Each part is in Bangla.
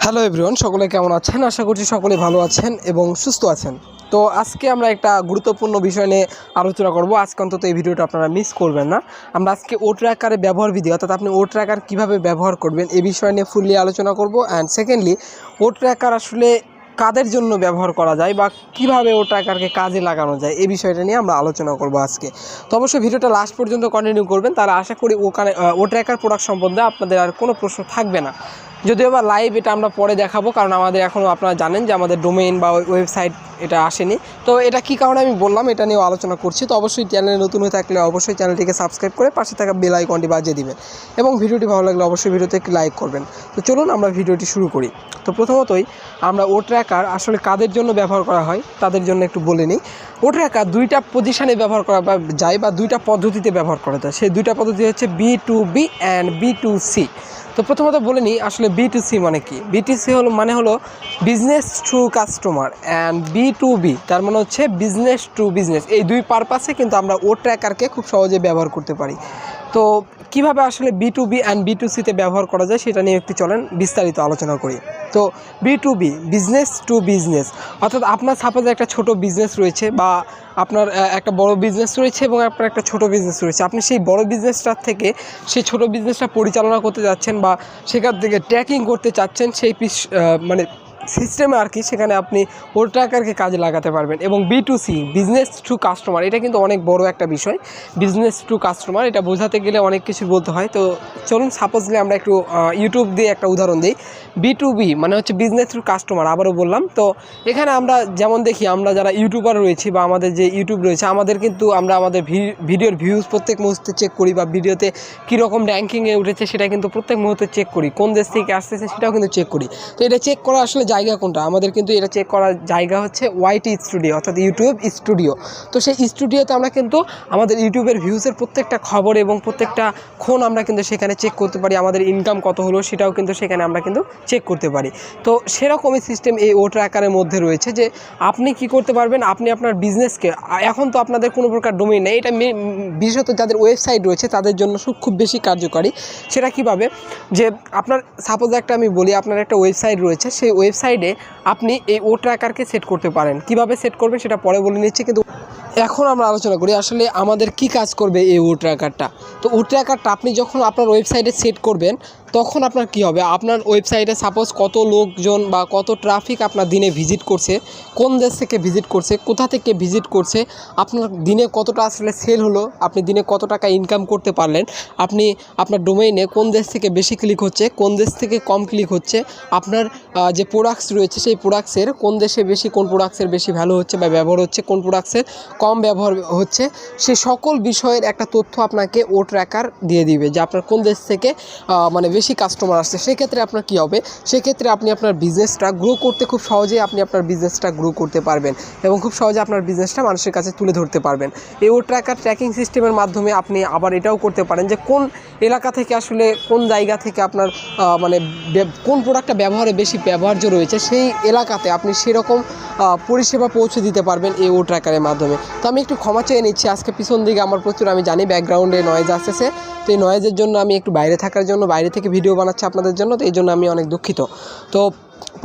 হ্যালো এভরিওয়ান, সকলে কেমন আছেন? আশা করছি সকলে ভালো আছেন এবং সুস্থ আছেন। তো আজকে আমরা একটা গুরুত্বপূর্ণ বিষয় নিয়ে আলোচনা করব। আজকে অন্তত এই ভিডিওটা আপনারা মিস করবেন না। আমরা আজকে ও ট্র্যাকারের ব্যবহার বিধি, অর্থাৎ আপনি ও ট্র্যাকার কীভাবে ব্যবহার করবেন এই বিষয় নিয়ে ফুললি আলোচনা করব। অ্যান্ড সেকেন্ডলি, ও ট্র্যাকার আসলে কাদের জন্য ব্যবহার করা যায় বা কিভাবে ও ট্র্যাকারকে কাজে লাগানো যায় এই বিষয়টা নিয়ে আমরা আলোচনা করব আজকে। তো অবশ্যই ভিডিওটা লাস্ট পর্যন্ত কন্টিনিউ করবেন, তাহলে আশা করি ও ট্র্যাকার প্রোডাক্ট সম্বন্ধে আপনাদের আর কোনো প্রশ্ন থাকবে না। যদিও বা লাইভ এটা আমরা পরে দেখাবো, কারণ আমাদের এখনও আপনারা জানেন যে আমাদের ডোমেইন বা ওয়েবসাইট এটা আসেনি। তো এটা কী কারণে আমি বললাম এটা নিয়েও আলোচনা করছি। তো অবশ্যই চ্যানেলে নতুন হয়ে থাকলে অবশ্যই চ্যানেলটিকে সাবস্ক্রাইব করে পাশে থাকা বেল আইকনটি বাজিয়ে দিবেন এবং ভিডিওটি ভালো লাগলে অবশ্যই ভিডিওতে একটি লাইক করবেন। তো চলুন আমরা ভিডিওটি শুরু করি। তো প্রথমতই আমরা ও ট্র্যাকার আসলে কাদের জন্য ব্যবহার করা হয় তাদের জন্য একটু বলে নিই। ও ট্র্যাকার দুইটা পজিশানে ব্যবহার করা যায় বা দুইটা পদ্ধতিতে ব্যবহার করা যায়। সেই দুইটা পদ্ধতি হচ্ছে B2B অ্যান্ড B2C। তো প্রথমত বলে নিই আসলে B2C মানে কি। B2C হলো business to customer, and B2B তার মানে হচ্ছে বিজনেস টু বিজনেস। এই দুই পারপাসে কিন্তু আমরা ও ট্র্যাকারকে খুব সহজে ব্যবহার করতে পারি। তো কিভাবে আসলে B2B অ্যান্ড B2Cতে ব্যবহার করা যায় সেটা নিয়ে একটু চলেন বিস্তারিত আলোচনা করি। তো B2B বিজনেস টু বিজনেস, অর্থাৎ আপনার সাপোজ একটা ছোট বিজনেস রয়েছে বা আপনার একটা বড় বিজনেস রয়েছে এবং আপনার একটা ছোট বিজনেস রয়েছে। আপনি সেই বড় বিজনেসটার থেকে সেই ছোট বিজনেসটা পরিচালনা করতে যাচ্ছেন বা সেখান থেকে ট্র্যাকিং করতে চাচ্ছেন, সেই মানে সিস্টেমে আর কি, সেখানে আপনি ও ট্র্যাকারকে কাজে লাগাতে পারবেন। এবং B2C বিজনেস টু কাস্টমার, এটা কিন্তু অনেক বড় একটা বিষয়। বিজনেস টু কাস্টমার এটা বোঝাতে গেলে অনেক কিছু বলতে হয়। তো চলুন সাপোজলি আমরা একটু ইউটিউব দিয়ে একটা উদাহরণ দিই। B2B মানে হচ্ছে বিজনেস টু কাস্টমার, আবারও বললাম। তো এখানে আমরা যেমন দেখি, আমরা যারা ইউটিউবার রয়েছি বা আমাদের যে ইউটিউব রয়েছে, আমাদের কিন্তু আমরা আমাদের ভিডিওর ভিউজ প্রত্যেক মুহূর্তে চেক করি বা ভিডিওতে কীরকম র্যাঙ্কিংয়ে উঠেছে সেটা কিন্তু প্রত্যেক মুহূর্তে চেক করি, কোন দেশ থেকে আসতেছে সেটাও কিন্তু চেক করি। তো এটা চেক করা আসলে জায়গা কোনটা? আমাদের কিন্তু এটা চেক করার জায়গা হচ্ছে ওয়াইটি স্টুডিও, অর্থাৎ ইউটিউব স্টুডিও। তো সেই স্টুডিওতে আমরা কিন্তু আমাদের ইউটিউবের ভিউজের প্রত্যেকটা খবর এবং প্রত্যেকটা ক্ষণ আমরা কিন্তু সেখানে চেক করতে পারি। আমাদের ইনকাম কত হলো সেটাও কিন্তু সেখানে আমরা কিন্তু চেক করতে পারি। তো সেরকমই সিস্টেম এই ও ট্র্যাকারের মধ্যে রয়েছে যে আপনি কি করতে পারবেন, আপনি আপনার বিজনেসকে, এখন তো আপনাদের কোনো প্রকার ডোমেইন নেই, এটা বিশেষত যাদের ওয়েবসাইট রয়েছে তাদের জন্য খুব বেশি কার্যকারী। সেটা কীভাবে, যে আপনার সাপোজ একটা আমি বলি, আপনার একটা ওয়েবসাইট রয়েছে, সেই ওয়েবসাইটে আপনি এই ও ট্র্যাকারকে সেট করতে পারেন। কিভাবে সেট করবেন সেটা পরে বলে নিচ্ছি, কিন্তু এখন আমরা আলোচনা করি আসলে আমাদের কি কাজ করবে এই ও ট্র্যাকারটা। তো ও ট্র্যাকারটা আপনি যখন আপনার ওয়েবসাইটে সেট করবেন তখন আপনার কি হবে, আপনার ওয়েবসাইটে সাপোজ কত লোকজন বা কত ট্রাফিক আপনার দিনে ভিজিট করছে, কোন দেশ থেকে ভিজিট করছে, কোথা থেকে ভিজিট করছে, আপনার দিনে কতটা আসলে সেল হলো, আপনি দিনে কত টাকা ইনকাম করতে পারলেন, আপনি আপনার ডোমেইনে কোন দেশ থেকে বেশি ক্লিক হচ্ছে, কোন দেশ থেকে কম ক্লিক হচ্ছে, আপনার যে প্রোডাক্টস রয়েছে সেই প্রোডাক্টসের কোন দেশে বেশি, কোন প্রোডাক্টসের বেশি ভ্যালু হচ্ছে বা ব্যবহার হচ্ছে, কোন প্রোডাক্টসের কম ব্যবহার হচ্ছে, সেই সকল বিষয়ের একটা তথ্য আপনাকে ও ট্র্যাকার দিয়ে দিবে যে আপনার কোন দেশ থেকে মানে বেশি কাস্টমার আসছে। সেক্ষেত্রে আপনার কী হবে, সেক্ষেত্রে আপনি আপনার বিজনেসটা গ্রো করতে খুব সহজেই আপনি আপনার বিজনেসটা গ্রো করতে পারবেন এবং খুব সহজে আপনার বিজনেসটা মানুষের কাছে তুলে ধরতে পারবেন। এই ও ট্র্যাকার ট্র্যাকিং সিস্টেমের মাধ্যমে আপনি আবার এটাও করতে পারেন যে কোন এলাকা থেকে আসলে কোন জায়গা থেকে আপনার মানে কোন প্রোডাক্টটা ব্যবহারে বেশি ব্যবহার্য রয়েছে, সেই এলাকাতে আপনি সেরকম পরিষেবা পৌঁছে দিতে পারবেন এই ও ট্র্যাকারের মাধ্যমে। তো আমি একটু ক্ষমা চেয়ে নিচ্ছি, আজকে পিছন দিকে আমার প্রচুর, আমি জানি ব্যাকগ্রাউন্ডে নয়েজ আসতেছে। তো এই নয়েজের জন্য আমি একটু বাইরে থাকার জন্য, বাইরে থেকে ভিডিও বানাচ্ছি আপনাদের জন্য, তো এই জন্য আমি অনেক দুঃখিত। তো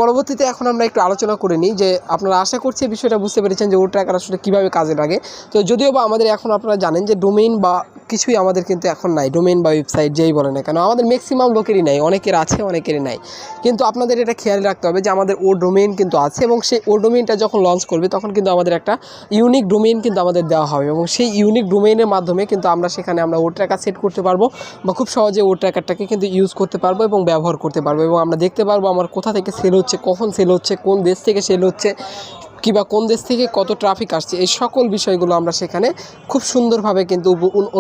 পরবর্তীতে এখন আমরা একটু আলোচনা করে নিই যে আপনারা আশা করছি এই বিষয়টা বুঝতে পেরেছেন যে ও ট্র্যাকার আসলে কীভাবে কাজে লাগে। তো যদিও বা আমাদের এখন আপনারা জানেন যে ডোমেইন বা কিছুই আমাদের কিন্তু এখন নাই, ডোমেইন বা ওয়েবসাইট যেই বলে না কেন, আমাদের ম্যাক্সিমাম লোকেরই নাই, অনেকের আছে অনেকেরই নাই। কিন্তু আপনাদের এটা খেয়াল রাখতে হবে যে আমাদের ও ডোমেইন কিন্তু আছে এবং সেই ও ডোমেইনটা যখন লঞ্চ করবে তখন কিন্তু আমাদের একটা ইউনিক ডোমেইন কিন্তু আমাদের দেওয়া হবে এবং সেই ইউনিক ডোমেইনের মাধ্যমে কিন্তু আমরা সেখানে আমরা ও ট্র্যাকার সেট করতে পারবো বা খুব সহজে ও ট্র্যাকারটাকে কিন্তু ইউজ করতে পারবো এবং ব্যবহার করতে পারবো এবং আমরা দেখতে পারবো আমার কোথা থেকে সেল হচ্ছে, কখন সেল হচ্ছে, কোন দেশ থেকে সেল হচ্ছে, কিংবা কোন দেশ থেকে কত ট্রাফিক আসছে, এই সকল বিষয়গুলো আমরা সেখানে খুব সুন্দরভাবে কিন্তু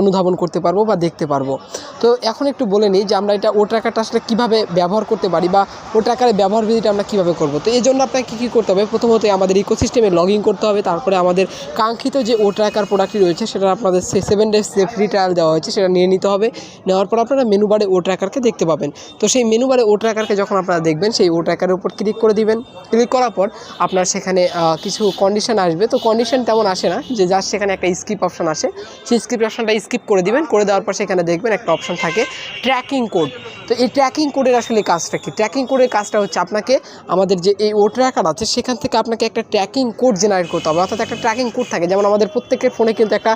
অনুধাবন করতে পারবো বা দেখতে পারবো। তো এখন একটু বলে নিই যে আমরা এটা ও ট্র্যাকারটা আসলে কীভাবে ব্যবহার করতে পারি বা ও ট্র্যাকারের ব্যবহার বিধিটা আমরা কীভাবে করবো। তো এই জন্য আপনাকে কী করতে হবে, প্রথমত আমাদের ইকোসিস্টেমে লগ ইন করতে হবে, তারপরে আমাদের কাঙ্ক্ষিত যে ও ট্র্যাকার প্রোডাক্টটি রয়েছে সেটা আপনাদের 7 days ফ্রি ট্রায়াল দেওয়া হয়েছে, সেটা নিয়ে নিতে হবে। নেওয়ার পর আপনারা মেনু বারে ও ট্র্যাকারকে দেখতে পাবেন। তো সেই মেনু বারে ও ট্র্যাকারকে যখন আপনারা দেখবেন, সেই ও ট্র্যাকারের উপর ক্লিক করে দিবেন। ক্লিক করার পর আপনার সেখানে কিছু কন্ডিশন আসবে। তো কন্ডিশন তেমন আসে না, যে জাস্ট সেখানে একটা স্কিপ অপশন আসে, সেই স্কিপ অপশনটা স্কিপ করে দিবেন। করে দেওয়ার পর সেখানে দেখবেন একটা অপশন থাকে ট্র্যাকিং কোড। তো এই ট্র্যাকিং কোডের আসলে কাজটা কি? ট্র্যাকিং কোডের কাজটা হচ্ছে আপনাকে আমাদের যে এই ও ট্র্যাকার আছে সেখান থেকে আপনাকে একটা ট্র্যাকিং কোড জেনারেট করতে হবে, অর্থাৎ একটা ট্র্যাকিং কোড থাকে। যেমন আমাদের প্রত্যেকের ফোনে কিন্তু একটা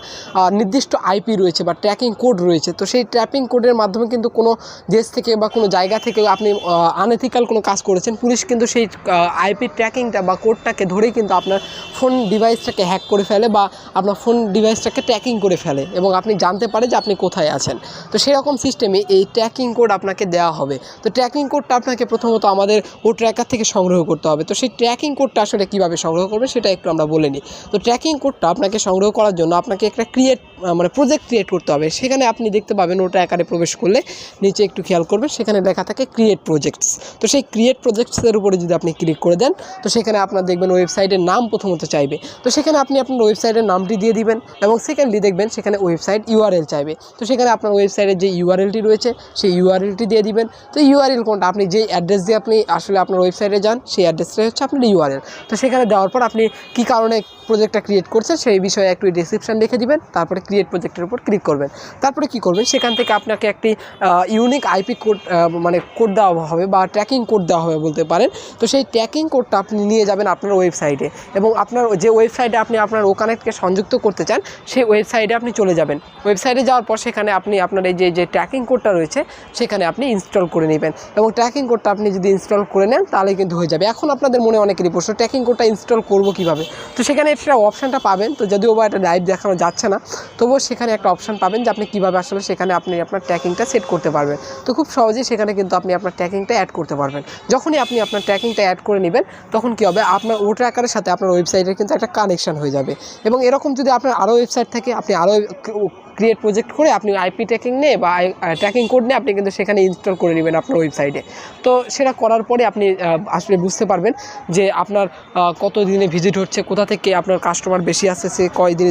নির্দিষ্ট আইপি রয়েছে বা ট্র্যাকিং কোড রয়েছে। তো সেই ট্র্যাকিং কোডের মাধ্যমে কিন্তু কোনো দেশ থেকে বা কোনো জায়গা থেকে আপনি আনএথিক্যাল কোনো কাজ করেছেন, পুলিশ কিন্তু সেই আইপি ট্র্যাকিংটা বা কোডটাকে ধরেই কিন্তু আপনার ফোন ডিভাইসটাকে হ্যাক করে ফেলে বা আপনার ফোন ডিভাইসটাকে ট্র্যাকিং করে ফেলে এবং আপনি জানতে পারে যে আপনি কোথায় আছেন। তো সেরকম সিস্টেমে এই ট্র্যাকিং কোড আপনাকে দেওয়া হবে। তো ট্র্যাকিং কোডটা আপনাকে প্রথমত আমাদের ও ট্র্যাকার থেকে সংগ্রহ করতে হবে। তো সেই ট্র্যাকিং কোডটা আসলে কীভাবে সংগ্রহ করবে সেটা একটু আমরা বলে নিই। তো ট্র্যাকিং কোডটা আপনাকে সংগ্রহ করার জন্য আপনাকে একটা প্রজেক্ট ক্রিয়েট করতে হবে। সেখানে আপনি দেখতে পাবেন ও ট্র্যাকারে প্রবেশ করলে নিচে একটু খেয়াল করবেন, সেখানে লেখা থাকে ক্রিয়েট প্রজেক্টস। তো সেই ক্রিয়েট প্রজেক্টসের উপরে যদি আপনি ক্লিক করে দেন, তো সেখানে আপনার দেখবেন ওয়েবসাইটের নাম প্রথমত চাইবে। তো সেখানে আপনি আপনার ওয়েবসাইটের নামটি দিয়ে দিবেন এবং সেকেন্ডলি দেখবেন সেখানে ওয়েবসাইট ইউআরএল চাইবে। তো সেখানে আপনার ওয়েবসাইটের যে ইউআরএলটি রয়েছে সেই ইউআরএলটি দিয়ে দিবেন। তো ইউআরএল কোনটা, আপনি যে অ্যাড্রেস দিয়ে আপনি আসলে আপনার ওয়েবসাইটে যান সেই অ্যাড্রেসটাই হচ্ছে আপনার ইউআরএল। তো সেখানে দেওয়ার পর আপনি কী কারণে প্রজেক্টটা ক্রিয়েট করছেন সেই বিষয়ে একটু ডিসক্রিপশন লিখে দিবেন, তারপরে ক্রিয়েট প্রজেক্টের উপর ক্লিক করবেন। তারপরে কি করবেন, সেখান থেকে আপনাকে একটি ইউনিক আইপি কোড কোড দেওয়া হবে বা ট্র্যাকিং কোড দেওয়া হবে বলতে পারেন। তো সেই ট্র্যাকিং কোডটা আপনি নিয়ে যাবেন আপনার ওয়েবসাইটে এবং আপনার যে ওয়েবসাইটে আপনি আপনার ও কানেক্টকে সংযুক্ত করতে চান সেই ওয়েবসাইটে আপনি চলে যাবেন। ওয়েবসাইটে যাওয়ার পর সেখানে আপনি আপনার এই যে ট্র্যাকিং কোডটা রয়েছে সেখানে আপনি ইনস্টল করে নেবেন এবং ট্র্যাকিং কোডটা আপনি যদি ইনস্টল করে নেন তাহলে কিন্তু হয়ে যাবে। এখন আপনাদের মনে অনেকেরই প্রশ্ন, ট্র্যাকিং কোডটা ইনস্টল করবো কীভাবে? তো সেখানে একটা অপশানটা পাবেন, তো যদিও বা এটা লাইভ দেখানো যাচ্ছে না, তবুও সেখানে একটা অপশান পাবেন যে আপনি কীভাবে আসলে সেখানে আপনি আপনার ট্র্যাকিংটা সেট করতে পারবেন। তো খুব সহজেই সেখানে কিন্তু আপনি আপনার ট্র্যাকিংটা অ্যাড করতে পারবেন। যখনই আপনি আপনার ট্র্যাকিংটা অ্যাড করে নেবেন তখন কী হবে, আপনার ও ট্র্যাকারের সাথে আপনার ওয়েবসাইটের কিন্তু একটা কানেকশন হয়ে যাবে। এবং এরকম যদি আপনার আরও ওয়েবসাইট থাকে, আপনি আরও ক্রিয়েট প্রজেক্ট করে আপনি আইপি ট্র্যাকিং নিয়ে বা ট্র্যাকিং কোড নিয়ে আপনি কিন্তু সেখানে ইনস্টল করে নেবেন আপনার ওয়েবসাইটে। তো সেটা করার পরে আপনি আসলে বুঝতে পারবেন যে আপনার কত দিনে ভিজিট হচ্ছে, কোথা থেকে আপনার কাস্টমার বেশি আসছে,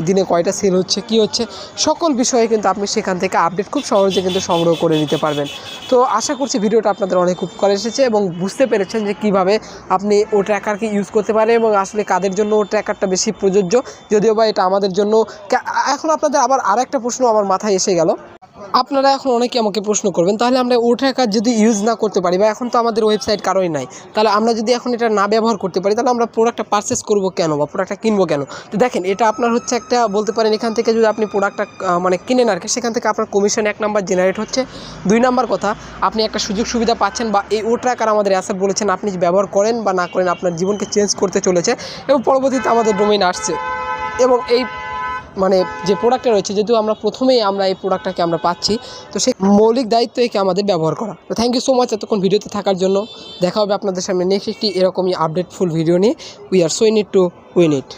দিনে কয়টা সেল হচ্ছে, কী হচ্ছে, সকল বিষয়ে কিন্তু আপনি সেখান থেকে আপডেট খুব সহজে কিন্তু সংগ্রহ করে নিতে পারবেন। তো আশা করছি ভিডিওটা আপনাদের অনেক উপকার এসেছে এবং বুঝতে পেরেছেন যে কীভাবে আপনি ও ট্র্যাকারকে ইউজ করতে পারেন এবং আসলে কাদের জন্য ও ট্র্যাকারটা বেশি প্রযোজ্য, যদিও বা এটা আমাদের জন্য। এখন আপনাদের আবার আরেকটা প্রশ্ন আমার মাথায় এসে গেল, আপনারা এখন অনেকে আমাকে প্রশ্ন করবেন, তাহলে আমরা ও ট্র্যাকার যদি ইউজ না করতে পারি বা এখন তো আমাদের ওয়েবসাইট কারোই নাই, তাহলে আমরা যদি এখন এটা না ব্যবহার করতে পারি তাহলে আমরা প্রোডাক্টটা পারচেস করবো কেন বা প্রোডাক্টটা কিনবো কেন? তো দেখেন, এটা আপনার হচ্ছে একটা বলতে পারেন, এখান থেকে যদি আপনি প্রোডাক্টটা কিনেন আর কি, সেখান থেকে আপনার কমিশন 1 নাম্বার জেনারেট হচ্ছে। 2 নাম্বার কথা, আপনি একটা সুযোগ সুবিধা পাচ্ছেন বা এই ও ট্র্যাকার আমাদের অ্যাসেট বলেছেন, আপনি ব্যবহার করেন বা না করেন আপনার জীবনকে চেঞ্জ করতে চলেছে এবং পরবর্তীতে আমাদের ডোমেইন আসছে এবং এই যে প্রোডাক্টটা রয়েছে, যেহেতু আমরা প্রথমেই এই প্রোডাক্টটাকে আমরা পাচ্ছি, তো সেই মৌলিক দায়িত্ব একে আমাদের ব্যবহার করা। তো থ্যাংক ইউ সো মাচ এতক্ষণ ভিডিওতে থাকার জন্য। দেখা হবে আপনাদের সামনে নেক্সট একটি এরকমই আপডেটফুল ভিডিও নিয়ে। We are so in it to win it.